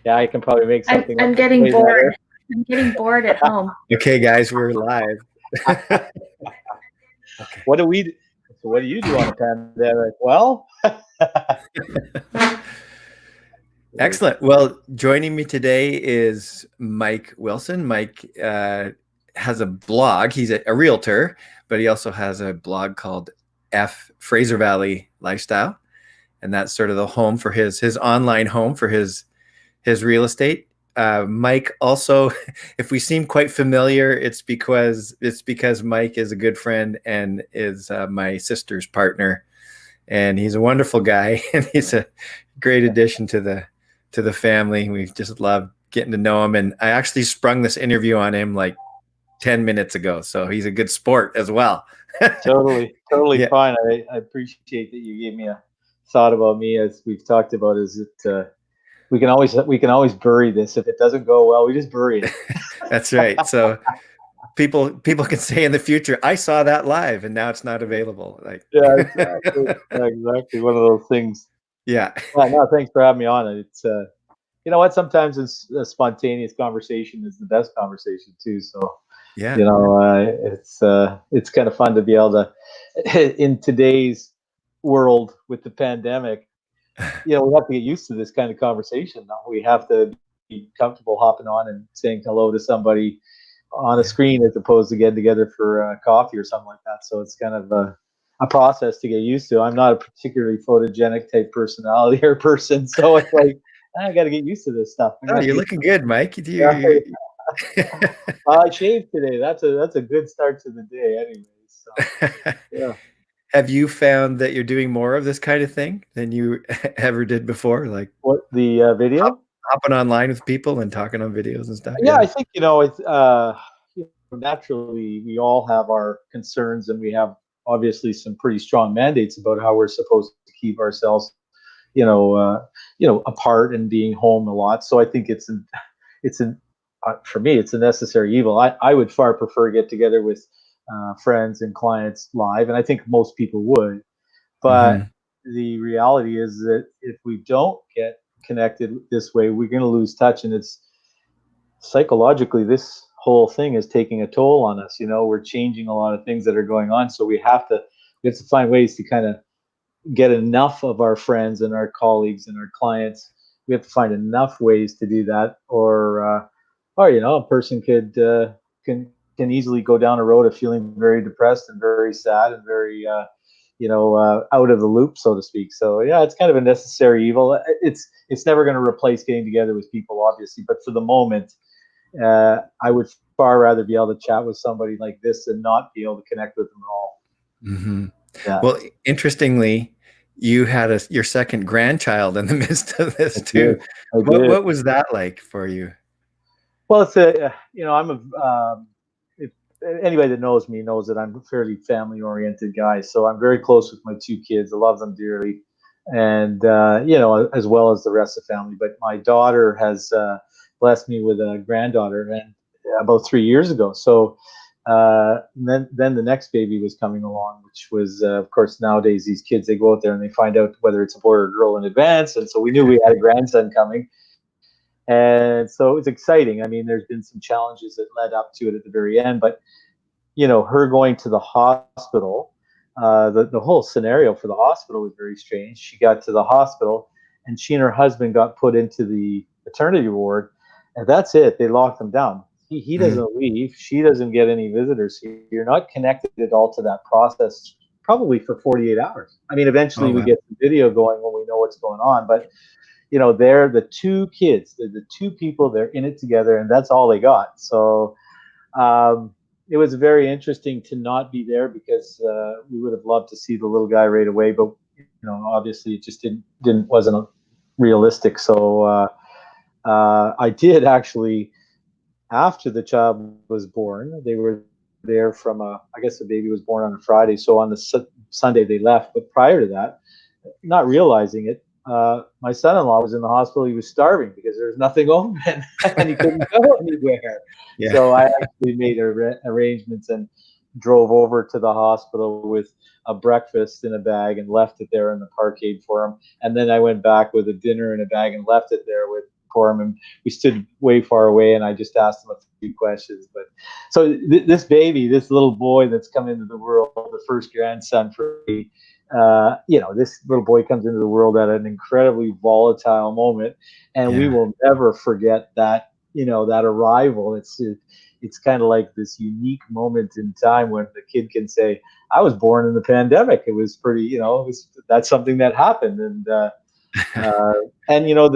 Yeah, I can probably make something I'm up that's getting way bored. better. I'm getting bored at home. Okay, guys, we're live. Okay. What do we? So what do you do on a pandemic? Well, Excellent. Well, joining me today is Mike Wilson. Mike has a blog. He's a realtor, but he also has a blog called Fraser Valley Lifestyle, and that's sort of the home for his online home for his real estate. Mike also, if we seem quite familiar, it's because Mike is a good friend and is my sister's partner, and he's a wonderful guy, and he's a great addition to the family. We just love getting to know him, and I actually sprung this interview on him like 10 minutes ago, so he's a good sport as well. totally Yeah. fine. I appreciate that you gave me a thought about me, as we've talked about. Is it? We can always bury this if it doesn't go well. We just bury it. That's right. So people can say in the future, I saw that live, and now it's not available. Like, Yeah, exactly. Yeah, exactly. One of those things. yeah. No, thanks for having me on. It's you know what? Sometimes it's a spontaneous conversation is the best conversation too. So Yeah. it's kind of fun to be able to in today's world with the pandemic. We have to get used to this kind of conversation now. We have to be comfortable hopping on and saying hello to somebody on a screen as opposed to getting together for coffee or something like that. So it's kind of a process to get used to. I'm not a particularly photogenic type personality or person, so it's like I got to get used to this stuff. Oh, you're looking good, Mike. I shaved today. That's a good start to the day, anyways. So, yeah. Have you found that you're doing more of this kind of thing than you ever did before? Like What, the video? hopping online with people and talking on videos and stuff? Yeah, I think it's naturally we all have our concerns, and we have obviously some pretty strong mandates about how we're supposed to keep ourselves, apart and being home a lot. So I think for me, it's a necessary evil. I would far prefer get together with friends and clients live, and I think most people would. But the reality is that if we don't get connected this way, we're going to lose touch, and it's psychologically this whole thing is taking a toll on us. We're changing a lot of things that are going on, so we have to find ways to kind of get enough of our friends and our colleagues and our clients. We have to find enough ways to do that, or a person can easily go down a road of feeling very depressed and very sad and very out of the loop, so to speak. So yeah, it's kind of a necessary evil. It's never going to replace getting together with people, obviously, but for the moment, I would far rather be able to chat with somebody like this and not be able to connect with them at all. Mm-hmm. Yeah. Well, interestingly, you had your second grandchild in the midst of this too. What was that like for you? Well, it's anybody that knows me knows that I'm a fairly family-oriented guy. So I'm very close with my two kids. I love them dearly, and as well as the rest of the family. But my daughter has blessed me with a granddaughter, and about 3 years ago. So then the next baby was coming along, which was of course nowadays these kids, they go out there and they find out whether it's a boy or a girl in advance, and so we knew we had a grandson coming. And so it's exciting. I mean, there's been some challenges that led up to it at the very end, but her going to the hospital, the whole scenario for the hospital was very strange. She got to the hospital, and she and her husband got put into the maternity ward, and that's it. They locked them down. He doesn't leave. She doesn't get any visitors. You're not connected at all to that process, probably for 48 hours. I mean, eventually we get the video going when we know what's going on, but they're the two kids, the two people, they're in it together, and that's all they got. So it was very interesting to not be there, because we would have loved to see the little guy right away, but obviously it just wasn't realistic. So I did actually, after the child was born, they were there from I guess the baby was born on a Friday, so on the Sunday they left. But prior to that, not realizing it, my son-in-law was in the hospital. He was starving because there was nothing open and he couldn't go anywhere. So I actually made arrangements and drove over to the hospital with a breakfast in a bag and left it there in the parkade for him. And then I went back with a dinner in a bag and left it there for him. And we stood way far away, and I just asked him a few questions. But so this baby, this little boy that's come into the world, the first grandson for me, this little boy comes into the world at an incredibly volatile moment, and we will never forget that, that arrival. It's kind of like this unique moment in time when the kid can say, I was born in the pandemic. It was pretty, that's something that happened. And the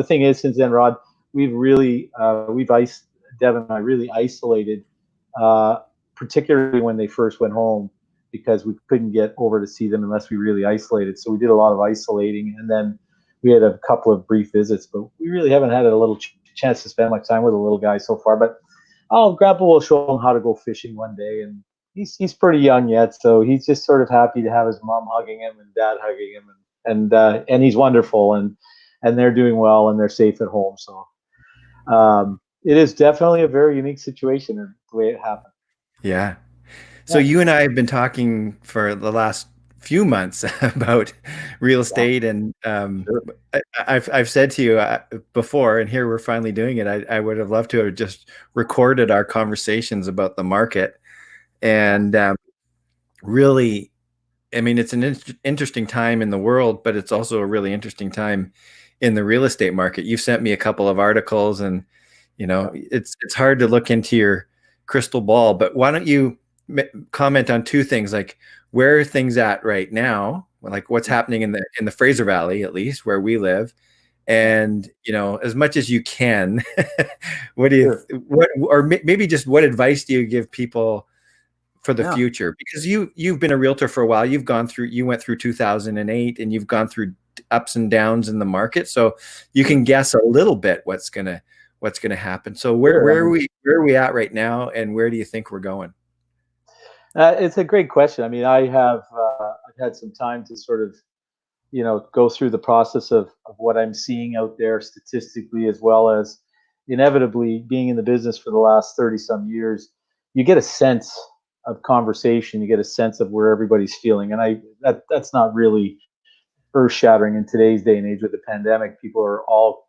thing is, since then, Rod, Dev and I really isolated, particularly when they first went home, because we couldn't get over to see them unless we really isolated. So we did a lot of isolating, and then we had a couple of brief visits, but we really haven't had a little chance to spend much time with the little guy so far. But Grandpa will show him how to go fishing one day, and he's pretty young yet, so he's just sort of happy to have his mom hugging him and dad hugging him, and he's wonderful, and they're doing well, and they're safe at home. So it is definitely a very unique situation, the way it happened. Yeah. So you and I have been talking for the last few months about real estate, and Sure. I've said to you before, and here we're finally doing it. I would have loved to have just recorded our conversations about the market, and really, I mean, it's an interesting time in the world, but it's also a really interesting time in the real estate market. You've sent me a couple of articles, and it's hard to look into your crystal ball, but why don't you comment on two things, like where are things at right now, like what's happening in the Fraser Valley, at least where we live, and as much as you can, what do you or maybe just what advice do you give people for the future? Because you've been a realtor for a while. You went through 2008, and you've gone through ups and downs in the market, so you can guess a little bit what's gonna happen. So where are we at right now, and where do you think we're going? It's a great question. I mean, I've had some time to sort of, go through the process of what I'm seeing out there statistically, as well as inevitably being in the business for the last 30 some years. You get a sense of conversation, you get a sense of where everybody's feeling. And that's not really earth shattering in today's day and age with the pandemic. People are all,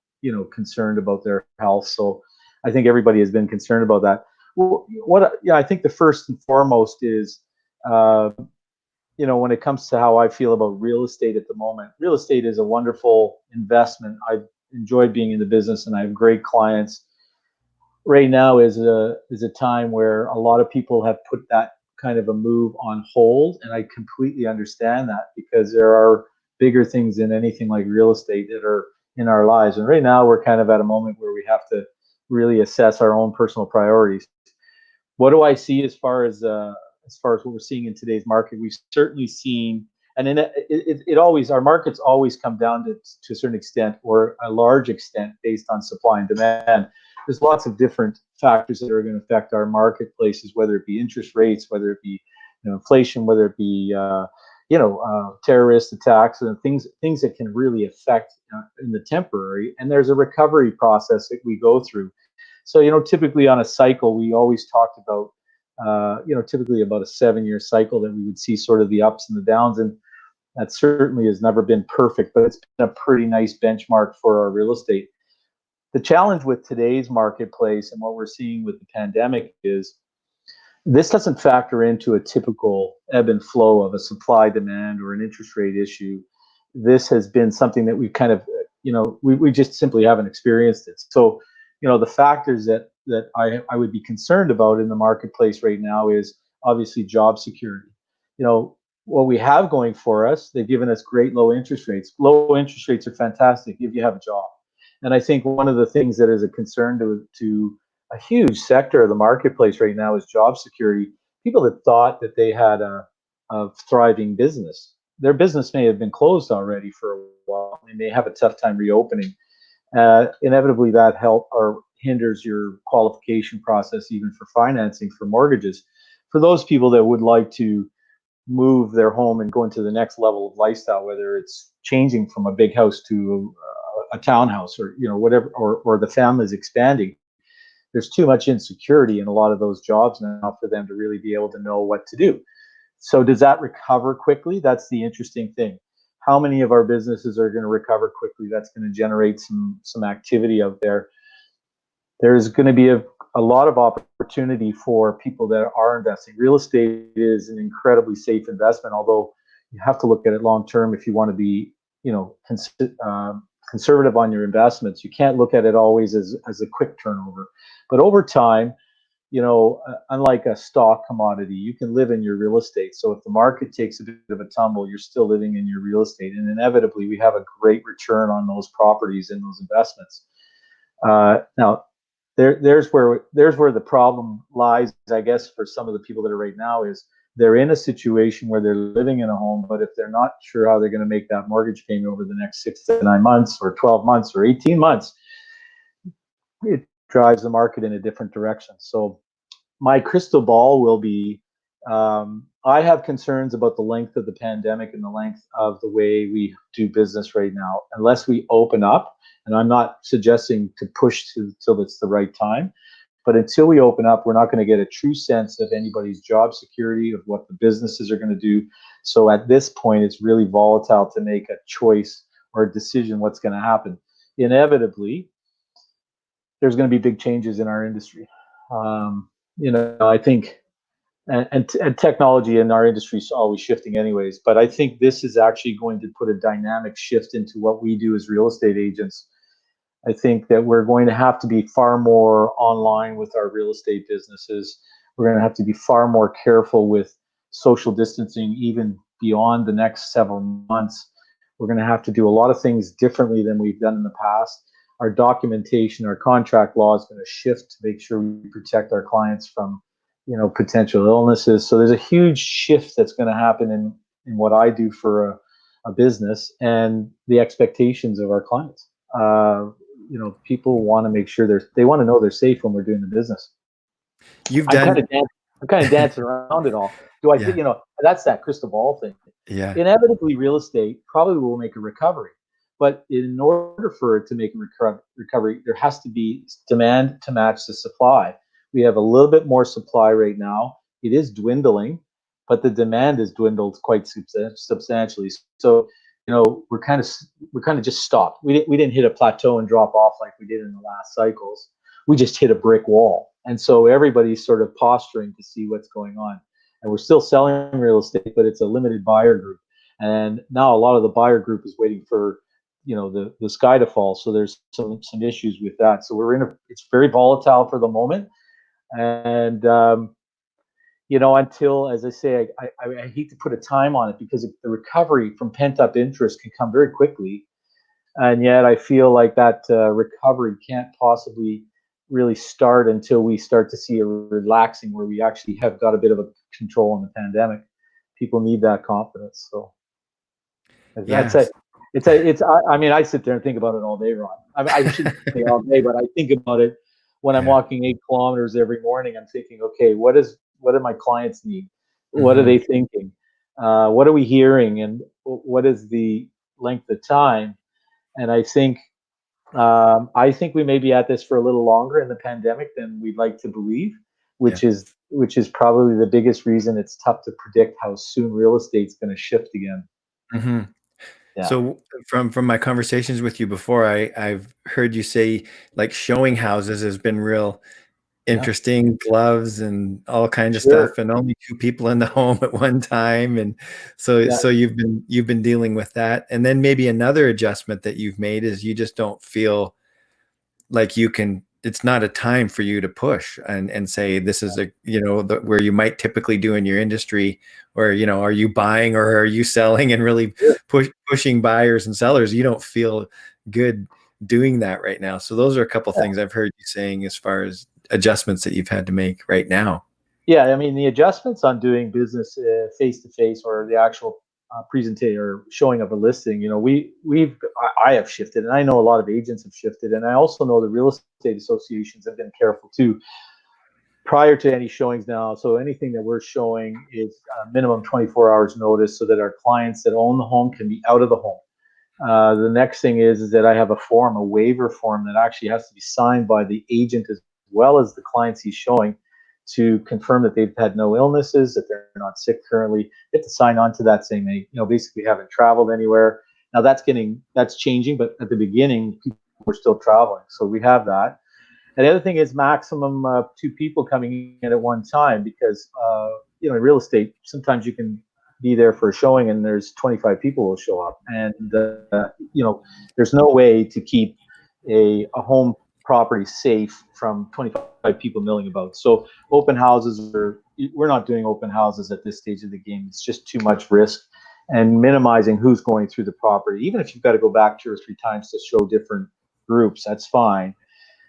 concerned about their health. So I think everybody has been concerned about that. Well, I think the first and foremost is, when it comes to how I feel about real estate at the moment, real estate is a wonderful investment. I've enjoyed being in the business, and I have great clients. Right now is a time where a lot of people have put that kind of a move on hold, and I completely understand that, because there are bigger things than anything like real estate that are in our lives. And right now we're kind of at a moment where we have to really assess our own personal priorities. What do I see as far as what we're seeing in today's market? We've certainly seen, and it always, our markets always come down to a certain extent, or a large extent, based on supply and demand. There's lots of different factors that are going to affect our marketplaces, whether it be interest rates, whether it be inflation, whether it be terrorist attacks, and things that can really affect in the temporary. And there's a recovery process that we go through. So, typically on a cycle, we always talked about, typically about a 7-year cycle, that we would see sort of the ups and the downs. And that certainly has never been perfect, but it's been a pretty nice benchmark for our real estate. The challenge with today's marketplace and what we're seeing with the pandemic is this doesn't factor into a typical ebb and flow of a supply demand or an interest rate issue. This has been something that we've kind of, we just simply haven't experienced it. So, the factors that I would be concerned about in the marketplace right now is obviously job security. What we have going for us, they've given us great low interest rates. Low interest rates are fantastic if you have a job. And I think one of the things that is a concern to a huge sector of the marketplace right now is job security. People that thought that they had a thriving business, their business may have been closed already for a while. They may have a tough time reopening. Inevitably, that help or hinders your qualification process, even for financing for mortgages. For those people that would like to move their home and go into the next level of lifestyle, whether it's changing from a big house to a townhouse, or whatever, or the family is expanding, there's too much insecurity in a lot of those jobs now for them to really be able to know what to do. So does that recover quickly? That's the interesting thing. How many of our businesses are going to recover quickly? That's going to generate some activity out there. There's going to be a lot of opportunity for people that are investing. Real estate is an incredibly safe investment, although you have to look at it long term if you want to be, conservative on your investments. You can't look at it always as a quick turnover, but over time, unlike a stock commodity, you can live in your real estate. So if the market takes a bit of a tumble, you're still living in your real estate, and inevitably we have a great return on those properties and those investments. Now, there's where the problem lies, I guess, for some of the people that are right now is they're in a situation where they're living in a home, but if they're not sure how they're going to make that mortgage payment over the next 6 to 9 months or 12 months or 18 months, it drives the market in a different direction. So my crystal ball will be, I have concerns about the length of the pandemic and the length of the way we do business right now. Unless we open up, and I'm not suggesting to push till it's the right time, but until we open up, we're not going to get a true sense of anybody's job security, of what the businesses are going to do. So at this point, it's really volatile to make a choice or a decision what's going to happen. Inevitably, there's going to be big changes in our industry. I think, and technology in our industry is always shifting anyways, but I think this is actually going to put a dynamic shift into what we do as real estate agents. I think that we're going to have to be far more online with our real estate businesses. We're going to have to be far more careful with social distancing, even beyond the next several months. We're going to have to do a lot of things differently than we've done in the past. Our documentation, our contract law is going to shift to make sure we protect our clients from, potential illnesses. So there's a huge shift that's going to happen in what I do for a business and the expectations of our clients. People want to make sure they want to know they're safe when we're doing the business. I'm kind of dancing around it all. Do I think, that's that crystal ball thing. Yeah. Inevitably, real estate probably will make a recovery, but in order for it to make a recovery, there has to be demand to match the supply. We have a little bit more supply right now. It is dwindling, but the demand has dwindled quite substantially. So, we're kind of just stopped. We didn't hit a plateau and drop off like we did in the last cycles. We just hit a brick wall, and so everybody's sort of posturing to see what's going on. And we're still selling real estate, but it's a limited buyer group. And now a lot of the buyer group is waiting for, the sky to fall. So there's some issues with that. So it's very volatile for the moment. And, until, as I say, I hate to put a time on it because the recovery from pent up interest can come very quickly. And yet I feel like that recovery can't possibly really start until we start to see a relaxing where we actually have got a bit of a control on the pandemic. People need that confidence. So that's it. I sit there and think about it all day, Ron. I shouldn't say all day, but I think about it when I'm walking 8 kilometers every morning. I'm thinking, okay, what do my clients need? What are they thinking? What are we hearing? And what is the length of time? And I think we may be at this for a little longer in the pandemic than we'd like to believe, which is probably the biggest reason it's tough to predict how soon real estate's going to shift again. Mm-hmm. Yeah. So from my conversations with you before, I've heard you say like showing houses has been real interesting, gloves and all kinds of stuff, and only 2 people in the home at one time, and so you've been dealing with that. And then maybe another adjustment that you've made is you just don't feel like it's not a time for you to push and say this is where you might typically do in your industry, or are you buying or are you selling, and really pushing buyers and sellers. You don't feel good doing that right now. So those are a couple things I've heard you saying as far as adjustments that you've had to make right now. Yeah, I mean, the adjustments on doing business face to face, or the actual presentation or showing of a listing, I have shifted, and I know a lot of agents have shifted, and I also know the real estate associations have been careful too. Prior to any showings now, so anything that we're showing is minimum 24 hours notice, so that our clients that own the home can be out of the home. The next thing is that I have a waiver form that actually has to be signed by the agent as well as the clients he's showing, to confirm that they've had no illnesses, that they're not sick currently. They have to sign on to that saying they, basically haven't traveled anywhere. Now that's changing, but at the beginning, people were still traveling. So we have that. And the other thing is maximum 2 people coming in at one time, because in real estate, sometimes you can be there for a showing and there's 25 people will show up, and there's no way to keep a home property safe from 25 people milling about. So open houses we're not doing open houses at this stage of the game. It's just too much risk, and minimizing who's going through the property. Even if you've got to go back 2 or 3 times to show different groups, that's fine.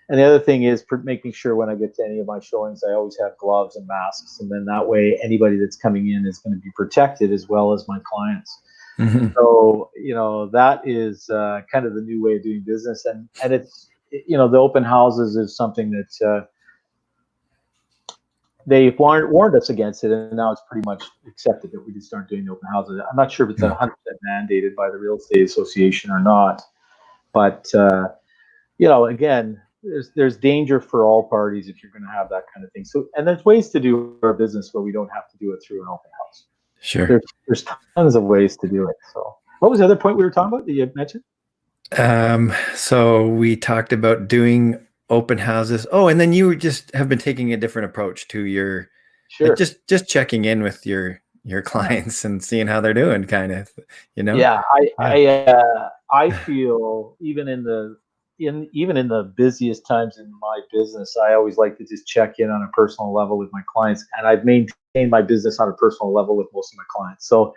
And the other thing is making sure when I get to any of my showings, I always have gloves and masks. And then that way, anybody that's coming in is going to be protected, as well as my clients. Mm-hmm. So, that is kind of the new way of doing business. And it's, the open houses is something that they warned us against it. And now it's pretty much accepted that we just aren't doing the open houses. I'm not sure if it's 100% mandated by the Real Estate Association or not. But, again, there's danger for all parties if you're going to have that kind of thing. So, and there's ways to do our business where we don't have to do it through an open house. Sure. There's tons of ways to do it. So, what was the other point we were talking about that you mentioned? So we talked about doing open houses. Oh, and then you just have been taking a different approach to your, sure, just checking in with your clients and seeing how they're doing, kind of, Yeah, I feel even in the busiest times in my business, I always like to just check in on a personal level with my clients, and I've maintained my business on a personal level with most of my clients. So,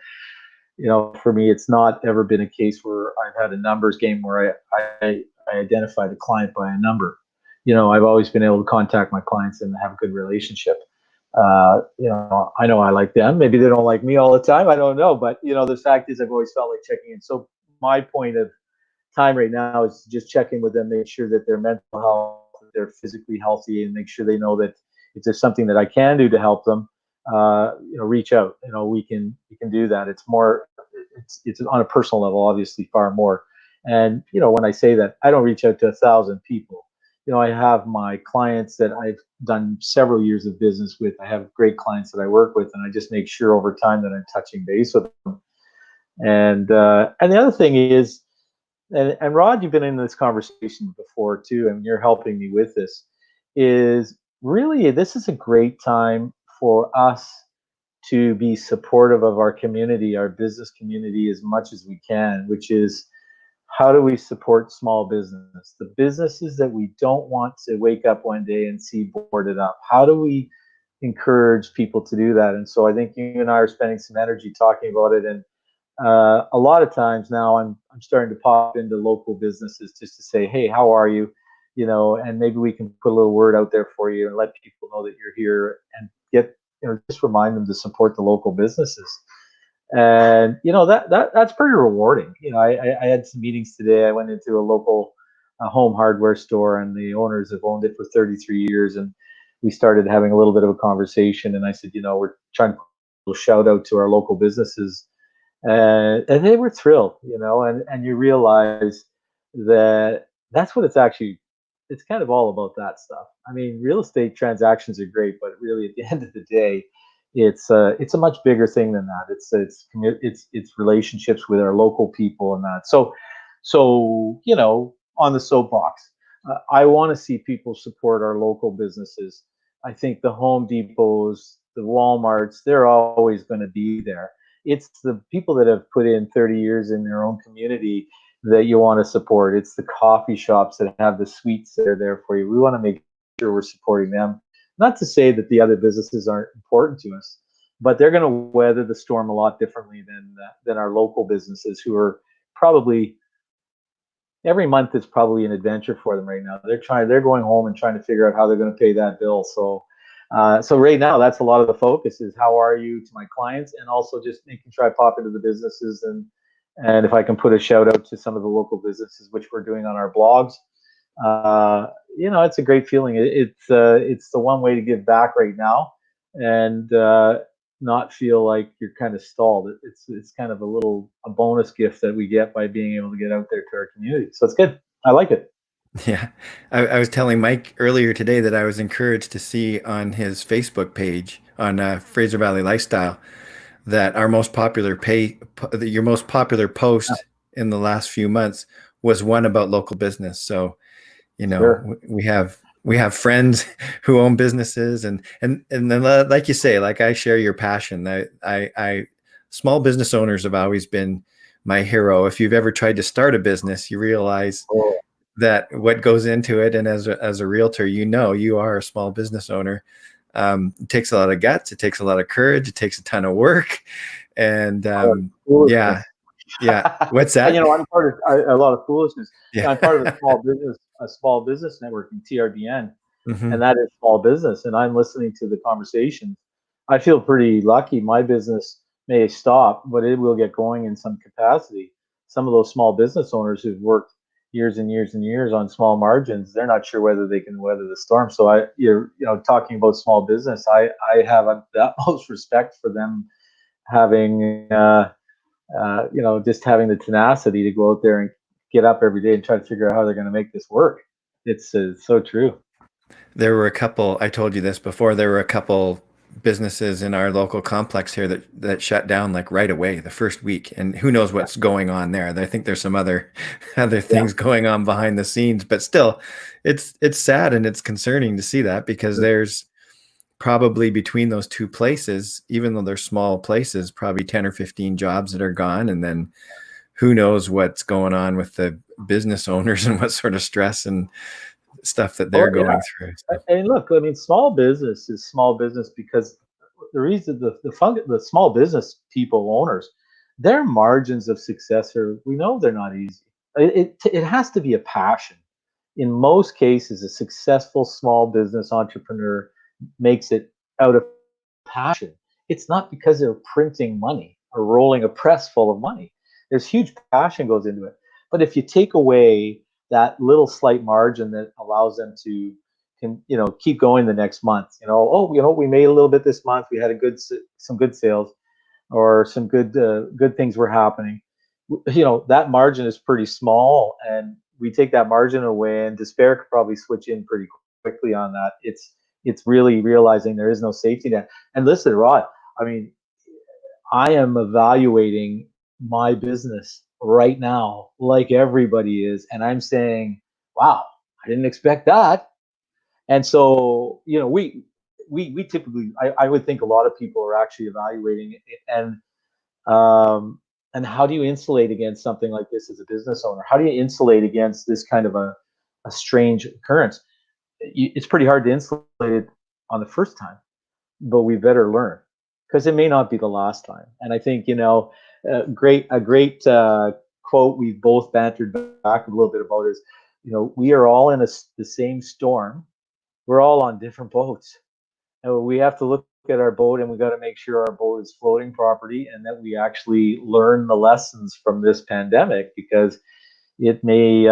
for me, it's not ever been a case where I've had a numbers game where I identify the client by a number. I've always been able to contact my clients and have a good relationship. I know I like them. Maybe they don't like me all the time. I don't know. But, the fact is I've always felt like checking in. So my point of time right now is to just check in with them, make sure that their mental health, that they're physically healthy, and make sure they know that if there's something that I can do to help them, reach out. We can do that. It's more, it's on a personal level, obviously far more. And, when I say that, I don't reach out to 1,000 people. I have my clients that I've done several years of business with. I have great clients that I work with, and I just make sure over time that I'm touching base with them. And the other thing is, and Rod, you've been in this conversation before too, and you're helping me with this, is really, this is a great time for us to be supportive of our community, our business community, as much as we can, which is, how do we support small business? The businesses that we don't want to wake up one day and see boarded up. How do we encourage people to do that? And so I think you and I are spending some energy talking about it. And a lot of times now I'm starting to pop into local businesses just to say, hey, how are you? And maybe we can put a little word out there for you and let people know that you're here, and get, just remind them to support the local businesses. And that's pretty rewarding. I had some meetings today. I went into a local home hardware store, and the owners have owned it for 33 years. And we started having a little bit of a conversation. And I said, we're trying to put a little shout out to our local businesses, and they were thrilled. And you realize that that's what it's kind of all about, that stuff. I mean, real estate transactions are great, but really at the end of the day, it's a much bigger thing than that. It's relationships with our local people and that. So on the soapbox, I want to see people support our local businesses. I think the Home Depots, the Walmarts, they're always going to be there. It's the people that have put in 30 years in their own community that you want to support. It's the coffee shops that have the suites that are there for you. We want to make sure we're supporting them. Not to say that the other businesses aren't important to us, but they're going to weather the storm a lot differently than our local businesses, who are probably, every month is probably an adventure for them right now. They're going home and trying to figure out how they're going to pay that bill. So right now, that's a lot of the focus, is how are you to my clients, and also just making sure I pop into the businesses, and if I can put a shout out to some of the local businesses, which we're doing on our blogs. It's a great feeling. It's the one way to give back right now, and not feel like you're kind of stalled. It's kind of a bonus gift that we get by being able to get out there to our community. So it's good. I like it. Yeah. I was telling Mike earlier today that I was encouraged to see on his Facebook page on Fraser Valley Lifestyle that our most popular your most popular post in the last few months was one about local business. So, Sure. we have friends who own businesses, and then like you say, like I share your passion. I small business owners have always been my hero. If you've ever tried to start a business, you realize Oh, that what goes into it, and as a realtor, you are a small business owner. It takes a lot of guts, it takes a lot of courage, it takes a ton of work, and yeah, foolishness. yeah. What's And that? I'm part of a lot of foolishness. Yeah. I'm part of a small business networking, TRBN, and Hmm. that is small business. And I'm listening to the conversations. I feel pretty lucky. My business may stop, but it will get going in some capacity. Some of those small business owners who've worked years and years and years on small margins, they're not sure whether they can weather the storm. So talking about small business, I have the utmost respect for them having, just having the tenacity to go out there and get up every day and try to figure out how they're going to make this work. It's so true. There were a couple, I told you this before, there were a couple businesses in our local complex here that shut down like right away the first week. And who knows what's going on there. I think there's some other Yeah. things going on behind the scenes, but still it's sad and it's concerning to see that, because there's probably between those two places, even though they're small places, probably 10 or 15 jobs that are gone. And then who knows what's going on with the business owners and what sort of stress and stuff that they're Oh yeah. going through. So, And look, I mean, small business is small business because the reason the small business people owners, their margins of success are, we know they're not easy. It has to be a passion. In most cases, a successful small business entrepreneur makes it out of passion. It's not because they're printing money or rolling a press full of money. There's huge passion goes into it. But if you take away that little slight margin that allows them to keep going the next month, we made a little bit this month, we had some good sales, or some good things were happening. That margin is pretty small, and we take that margin away, and despair could probably switch in pretty quickly on that. It's really realizing there is no safety net. And listen, Rod, I mean, I am evaluating my business right now, like everybody is, and I'm saying, wow, I didn't expect that. And so, we typically, I would think a lot of people are actually evaluating it. And how do you insulate against something like this as a business owner? How do you insulate against this kind of a strange occurrence? It's pretty hard to insulate it on the first time, but we better learn, because it may not be the last time. And I think, a great quote we've both bantered back a little bit about is, we are all in the same storm. We're all on different boats, and we have to look at our boat, and we got to make sure our boat is floating properly, and that we actually learn the lessons from this pandemic, because it may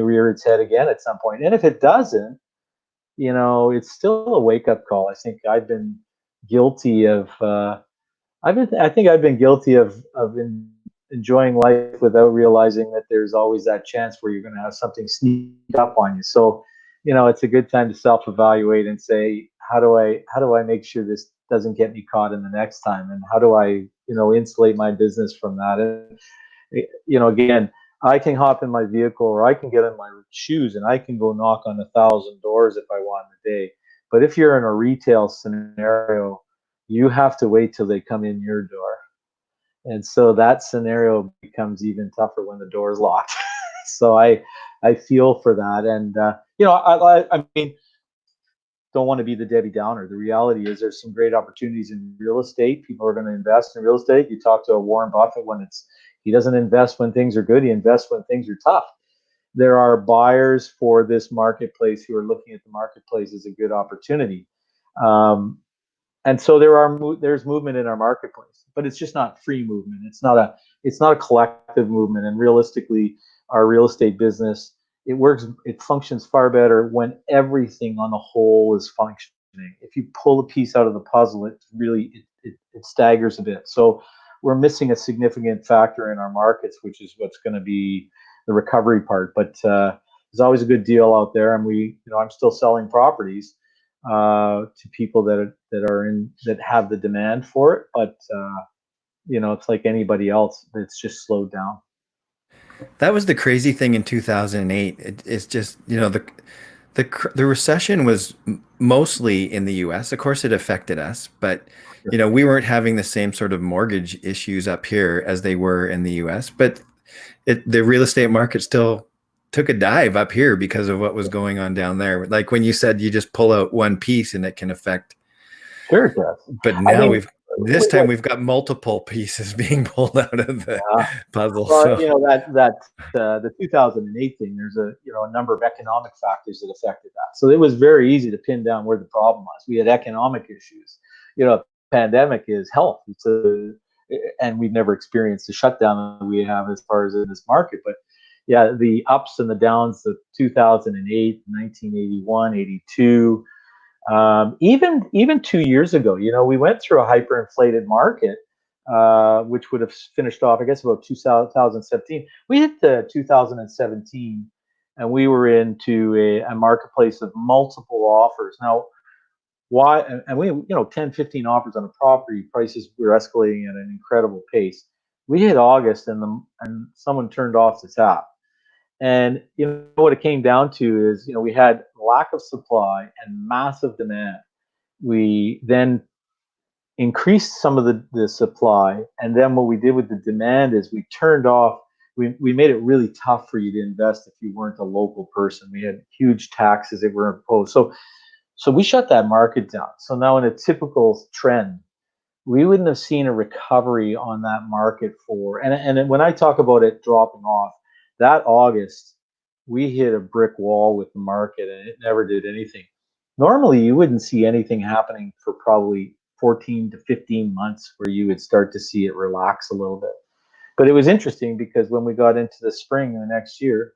rear its head again at some point. And if it doesn't, it's still a wake up call. I think I've been guilty of. I think I've been guilty of enjoying life without realizing that there's always that chance where you're going to have something sneak up on you. So, it's a good time to self-evaluate and say, how do I make sure this doesn't get me caught in the next time, and how do I, insulate my business from that? And again, I can hop in my vehicle, or I can get in my shoes, and I can go knock on 1,000 doors if I want in a day. But if you're in a retail scenario, you have to wait till they come in your door. And so that scenario becomes even tougher when the door is locked. So I feel for that. And, I mean, don't want to be the Debbie Downer. The reality is there's some great opportunities in real estate. People are going to invest in real estate. You talk to a Warren Buffett, he doesn't invest when things are good. He invests when things are tough. There are buyers for this marketplace who are looking at the marketplace as a good opportunity. And so there's movement in our marketplace, but it's just not free movement. It's not a collective movement. And realistically, our real estate business, it functions far better when everything on the whole is functioning. If you pull a piece out of the puzzle, it staggers a bit. So we're missing a significant factor in our markets, which is what's going to be the recovery part. But there's always a good deal out there, and I'm still selling properties to people that have the demand for it, but it's like anybody else. It's just slowed down. That was the crazy thing in 2008. It's just, the recession was mostly in the US. Of course, it affected us, but we weren't having the same sort of mortgage issues up here as they were in the US. But the real estate market still took a dive up here because of what was going on down there. Like when you said you just pull out one piece and it can affect. Sure it does. But now this time we've got multiple pieces being pulled out of the puzzle. Well, the 2008 thing, there's a number of economic factors that affected that. So it was very easy to pin down where the problem was. We had economic issues. Pandemic is health. And we've never experienced the shutdown that we have as far as in this market. But yeah, the ups and the downs of 2008, 1981, 82. Even 2 years ago, we went through a hyperinflated market, which would have finished off, I guess, about 2017. We hit the 2017, and we were into a marketplace of multiple offers. Now, why? And we, 10, 15 offers on a property, prices were escalating at an incredible pace. We hit August, and someone turned off the tap. And what it came down to is, we had lack of supply and massive demand. We then increased some of the supply, and then what we did with the demand is we turned off. We made it really tough for you to invest if you weren't a local person. We had huge taxes that were imposed. So we shut that market down. So now in a typical trend, we wouldn't have seen a recovery on that market and when I talk about it dropping off, that August, we hit a brick wall with the market, and it never did anything. Normally, you wouldn't see anything happening for probably 14 to 15 months where you would start to see it relax a little bit. But it was interesting because when we got into the spring of the next year,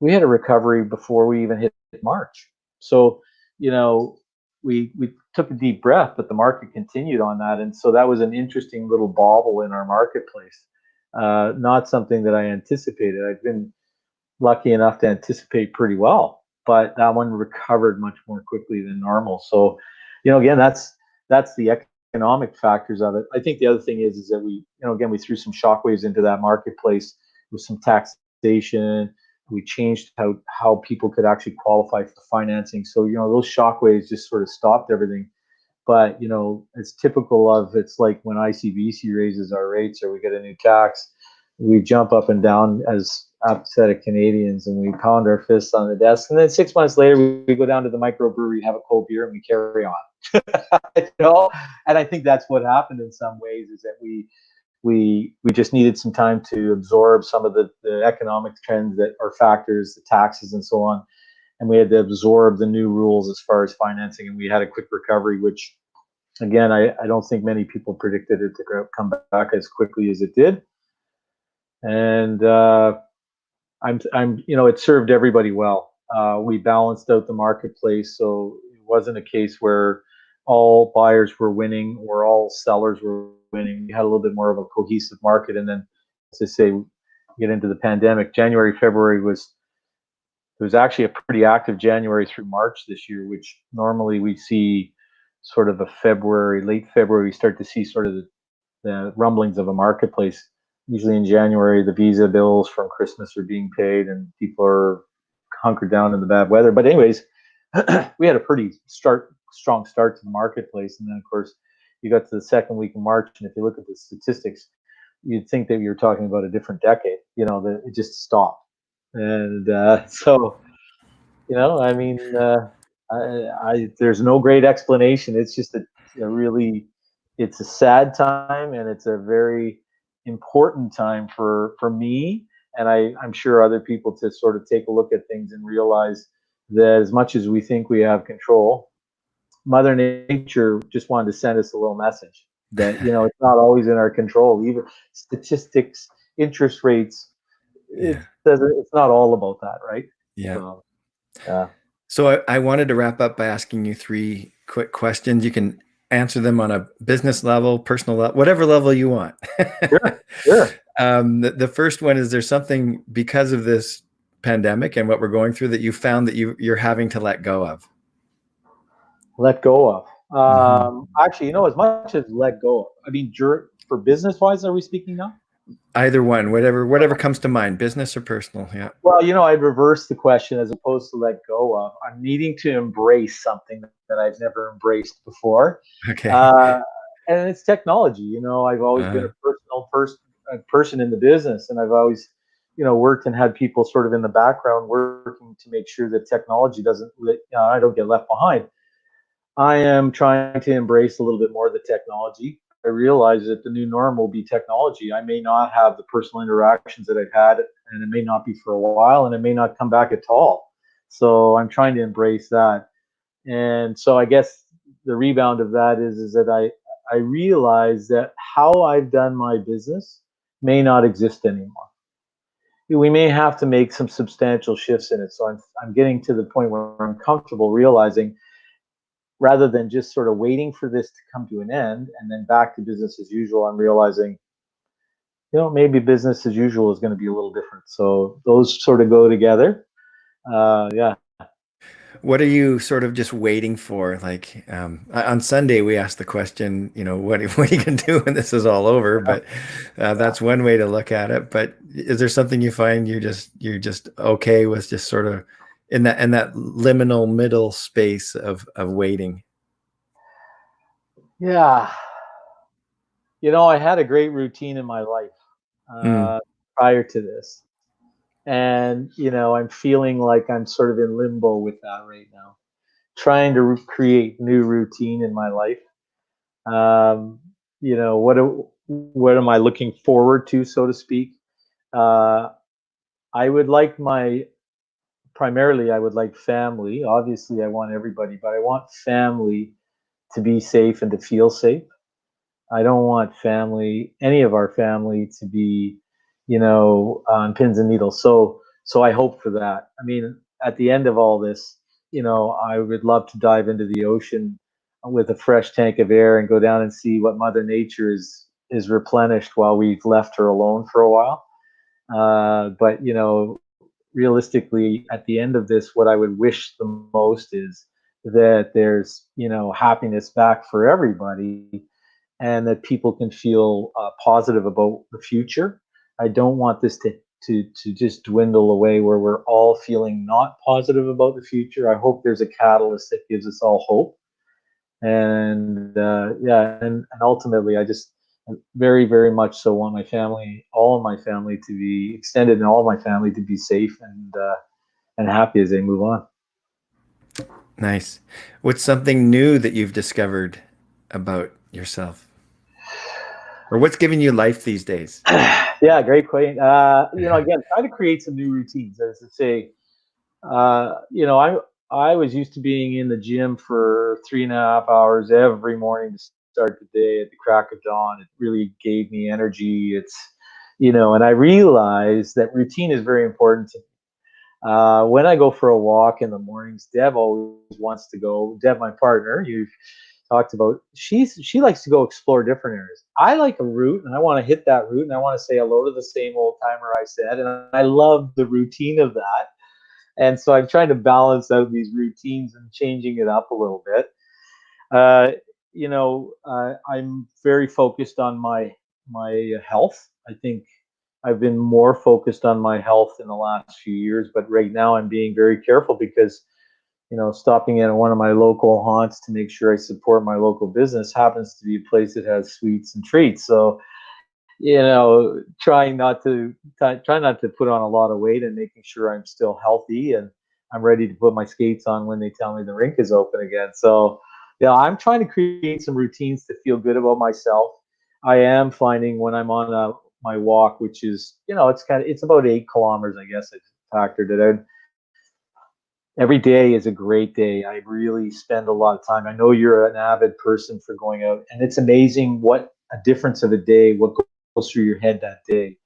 we had a recovery before we even hit March. So, we took a deep breath, but the market continued on that. And so that was an interesting little bobble in our marketplace. Not something that I anticipated. I've been lucky enough to anticipate pretty well, but that one recovered much more quickly than normal. So, again, that's the economic factors of it. I think the other thing is that we threw some shockwaves into that marketplace with some taxation. We changed how people could actually qualify for financing. So, those shockwaves just sort of stopped everything. But, it's typical of, it's like when ICBC raises our rates or we get a new tax, we jump up and down as apathetic Canadians and we pound our fists on the desk. And then 6 months later, we go down to the microbrewery, have a cold beer, and we carry on. And I think that's what happened in some ways, is that we just needed some time to absorb some of the economic trends that are factors, the taxes and so on. And we had to absorb the new rules as far as financing, and we had a quick recovery, which, again, I don't think many people predicted it to come back as quickly as it did. And it served everybody well. We balanced out the marketplace, so it wasn't a case where all buyers were winning or all sellers were winning. We had a little bit more of a cohesive market. And then, as I say, get into the pandemic. January, February it was actually a pretty active January through March this year, which normally we see sort of late February, we start to see sort of the rumblings of a marketplace. Usually in January, the visa bills from Christmas are being paid and people are hunkered down in the bad weather. But anyways, we had a pretty strong start to the marketplace. And then, of course, you got to the second week of March, and if you look at the statistics, you'd think that you're talking about a different decade. That it just stopped. And so, I mean, there's no great explanation. It's just it's a sad time, and it's a very important time for me, and I'm sure other people, to sort of take a look at things and realize that as much as we think we have control, Mother Nature just wanted to send us a little message that it's not always in our control. Even statistics, interest rates, it's not all about that, right? Yeah. So, So I wanted to wrap up by asking you 3 quick questions. You can answer them on a business level, personal level, whatever level you want. Sure. The first one is, there something, because of this pandemic and what we're going through that you found that you're having to let go of? Let go of. Mm-hmm. Actually, as much as let go of, I mean, for business wise, are we speaking now? Either one, whatever comes to mind, business or personal. Yeah. Well, I'd reverse the question as opposed to let go of. I'm needing to embrace something that I've never embraced before. Okay. Uh, and it's technology. I've always been Uh, a person in the business, and I've always, worked and had people sort of in the background working to make sure that technology doesn't, I don't get left behind. I am trying to embrace a little bit more of the technology. I realize that the new norm will be technology. I may not have the personal interactions that I've had, and it may not be for a while, and it may not come back at all. So I'm trying to embrace that. And so I guess the rebound of that is that I realize that how I've done my business may not exist anymore. We may have to make some substantial shifts in it. So I'm getting to the point where I'm comfortable realizing, rather than just sort of waiting for this to come to an end and then back to business as usual, I'm realizing, maybe business as usual is going to be a little different. So those sort of go together. Yeah. what are you sort of just waiting for? Like on Sunday, we asked the question, what are you going to do when this is all over? But that's one way to look at it. But is there something you find you're just okay with, just sort of in that liminal middle space of waiting? Yeah. I had a great routine in my life Mm. prior to this. And, I'm feeling like I'm sort of in limbo with that right now, trying to create new routine in my life. Um, what am I looking forward to, so to speak? Uh, I would like primarily, I would like family. Obviously, I want everybody, but I want family to be safe and to feel safe. I don't want any of our family to be, on pins and needles. So I hope for that. I mean, at the end of all this, I would love to dive into the ocean with a fresh tank of air and go down and see what Mother Nature is replenished while we've left her alone for a while. But realistically, at the end of this, what I would wish the most is that there's happiness back for everybody, and that people can feel positive about the future. I don't want this to just dwindle away where we're all feeling not positive about the future. I hope there's a catalyst that gives us all hope. And yeah, and ultimately, I just very, very much so want my family, all of my family, to be extended, and all of my family to be safe and happy as they move on. Nice. What's something new that you've discovered about yourself? Or what's giving you life these days? Yeah, great question. Again, try to create some new routines. As to say, I was used to being in the gym for 3.5 hours every morning to start the day at the crack of dawn. It really gave me energy. And I realized that routine is very important to me. When I go for a walk in the mornings, Deb always wants to go. Deb, my partner, you've talked about, she likes to go explore different areas. I like a route, and I want to hit that route, and I want to say hello to the same old timer I said, and I love the routine of that. And so I'm trying to balance out these routines and changing it up a little bit. I'm very focused on my health. I think I've been more focused on my health in the last few years, but right now I'm being very careful because, stopping in at one of my local haunts to make sure I support my local business happens to be a place that has sweets and treats. So, try not to put on a lot of weight, and making sure I'm still healthy and I'm ready to put my skates on when they tell me the rink is open again. So, yeah, I'm trying to create some routines to feel good about myself. I am finding when I'm on my walk, which is, it's about 8 kilometers, I guess I factored it out. Every day is a great day. I really spend a lot of time. I know you're an avid person for going out, and it's amazing what a difference of a day, what goes through your head that day.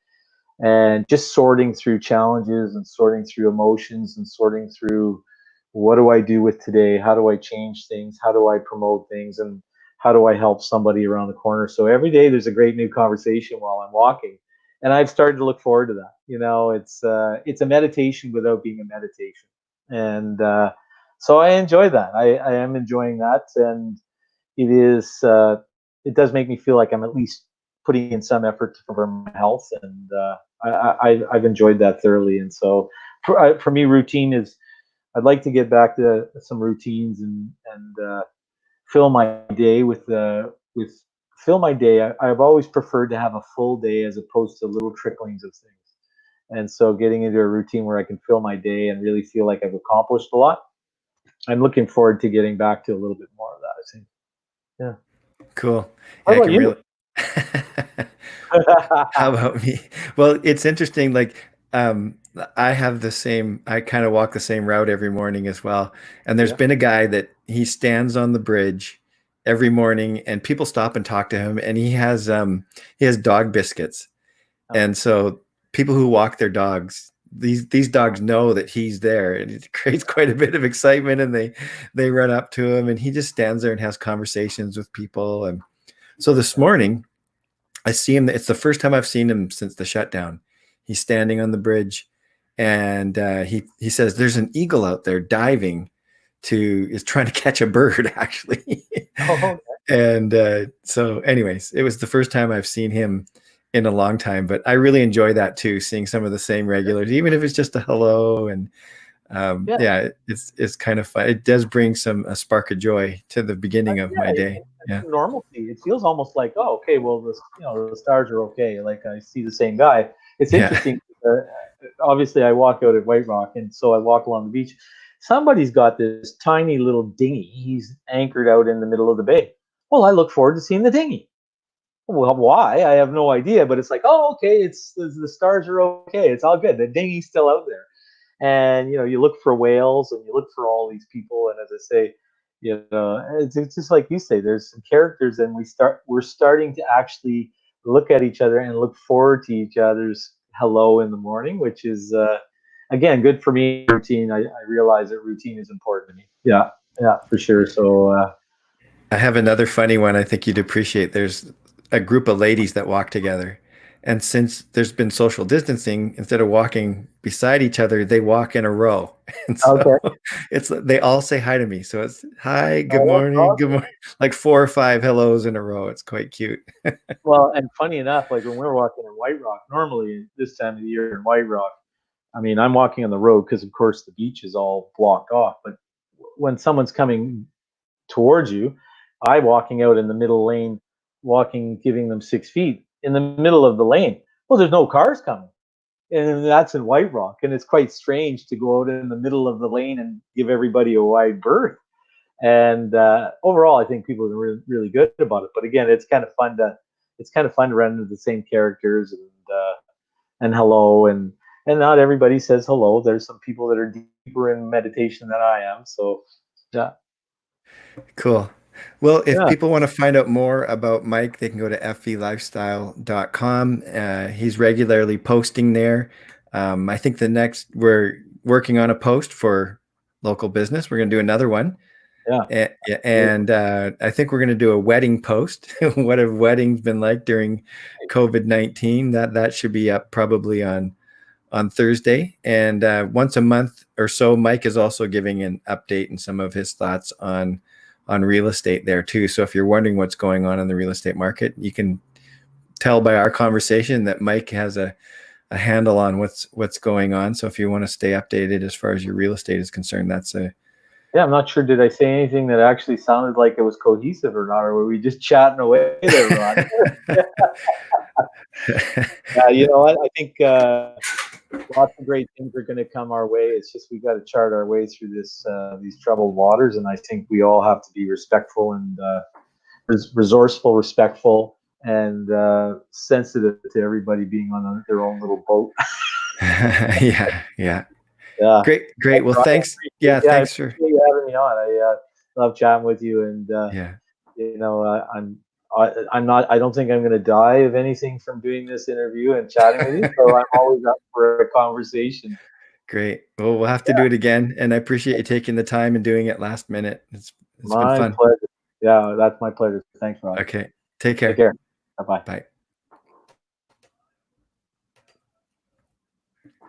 And just sorting through challenges and sorting through emotions and sorting through, what do I do with today? How do I change things? How do I promote things? And how do I help somebody around the corner? So every day there's a great new conversation while I'm walking. and I've started to look forward to that. It's a meditation without being a meditation, and so I enjoy that. I am enjoying that, and it is it does make me feel like I'm at least putting in some effort for my health, and I've enjoyed that thoroughly. And so for me, routine is, I'd like to get back to some routines, and fill my day with fill my day. I've always preferred to have a full day as opposed to little tricklings of things. And so getting into a routine where I can fill my day and really feel like I've accomplished a lot. I'm looking forward to getting back to a little bit more of that, I think. Yeah. Cool. How Yeah, I about can you? really. How about me? Well, it's interesting. Like, I have the same, I kind of walk the same route every morning as well. And there's Yeah. been a guy that he stands on the bridge every morning and people stop and talk to him, and he has dog biscuits. Oh, And so people who walk their dogs, these dogs know that he's there, and it creates quite a bit of excitement, and they run up to him, and he just stands there and has conversations with people. And so this morning I see him. It's the first time I've seen him since the shutdown. He's standing on the bridge, and he says there's an eagle out there diving is trying to catch a bird actually. oh, And so, anyways, it was the first time I've seen him in a long time. But I really enjoy that too, seeing some of the same regulars, even if it's just a hello. And yeah. yeah, it's kind of fun. It does bring a spark of joy to the beginning of my Yeah, day. Yeah, normalcy. It feels almost like, oh, okay, well, the stars are okay. Like I see the same guy. It's yeah. interesting. Obviously, I walk out at White Rock, and so I walk along the beach. Somebody's got this tiny little dinghy. He's anchored out in the middle of the bay. Well, I look forward to seeing the dinghy. Well, why? I have no idea. But it's like, oh, okay, it's the stars are okay. It's all good. The dinghy's still out there. And you look for whales, and you look for all these people, and as I say, it's just like you say, there's some characters, and we're starting to actually look at each other and look forward to each other's hello in the morning, which is again good for me. Routine. I realize that routine is important to me. Yeah, yeah, for sure. So I have another funny one I think you'd appreciate. There's a group of ladies that walk together. And since there's been social distancing, instead of walking beside each other, they walk in a row. And so okay. they all say hi to me. So it's hi, good Oh, that's morning, good awesome. morning, like 4 or 5 hellos in a row. It's quite cute. Well, and funny enough, like when we're walking in White Rock, normally this time of the year in White Rock, I mean, I'm walking on the road because, of course, the beach is all blocked off. But when someone's coming towards you, I walking out in the middle lane, walking, giving them 6 feet in the middle of the lane. Well, there's no cars coming, and that's in White Rock, and it's quite strange to go out in the middle of the lane and give everybody a wide berth. And overall, I think people are really good about it. But again, it's kind of fun to run into the same characters, and hello, and not everybody says hello. There's some people that are deeper in meditation than I am. So yeah, Cool. Well, if yeah, people want to find out more about Mike, they can go to fvlifestyle.com. He's regularly posting there. I think we're working on a post for local business. We're going to do another one. yeah. And I think we're going to do a wedding post. What have weddings been like during COVID-19? That should be up probably on Thursday. And once a month or so, Mike is also giving an update and some of his thoughts on real estate there too. So if you're wondering what's going on in the real estate market, you can tell by our conversation that Mike has a handle on what's going on. So if you want to stay updated as far as your real estate is concerned, that's a Yeah, I'm not sure. Did I say anything that actually sounded like it was cohesive or not, or were we just chatting away there, Ron? Yeah, you know what? I think lots of great things are going to come our way. It's just we got to chart our way through these troubled waters, and I think we all have to be respectful and resourceful, respectful, and sensitive to everybody being on their own little boat. yeah. Yeah. Great. Well, Ron, thanks. Yeah, I thanks for appreciate you having me on. I love chatting with you, and yeah. I'm not. I don't think I'm going to die of anything from doing this interview and chatting with you. So I'm always up for a conversation. Great. Well, we'll have to do it again. And I appreciate you taking the time and doing it last minute. It's been My fun. pleasure. Yeah, that's my pleasure. Thanks, Rod. Okay. Take Take care. care. Bye bye. Bye.